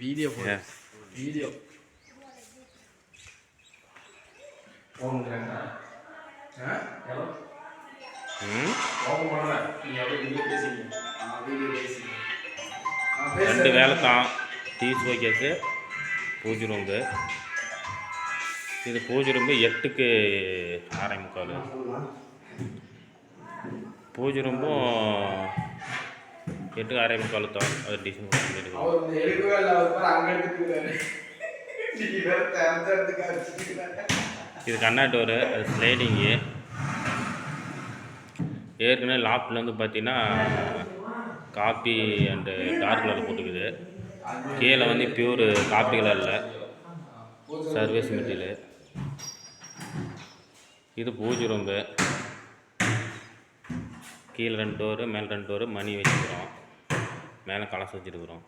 Video போடு video ரெண்டு வேலை தான். டீ ஷோகேஸு, பூஜை ரூம்பு. இது பூஜை ரூம்பு 8க்கு 6:45. பூஜை ரூம்பும் 8க்கு 6:45 தான். அது டிசைன் பண்ணிட்டு இது கண்ணா டோரு, அது ஸ்லைடிங்கு. ஏற்கனவே லாப்டில் வந்து பார்த்தீங்கன்னா காப்பி அண்டு டார்க் கலரில் போட்டுக்குது. கீழே வந்து பியூர் காப்பி கலரில் சர்வீஸ் மெட்டீரியலு. இது பூஜை ரூம்பு. கீழே 2 டோரு, மேலே 2 டோரு, மணி வச்சுக்கிறோம். மேலே கலசம் வச்சுருக்குறோம்.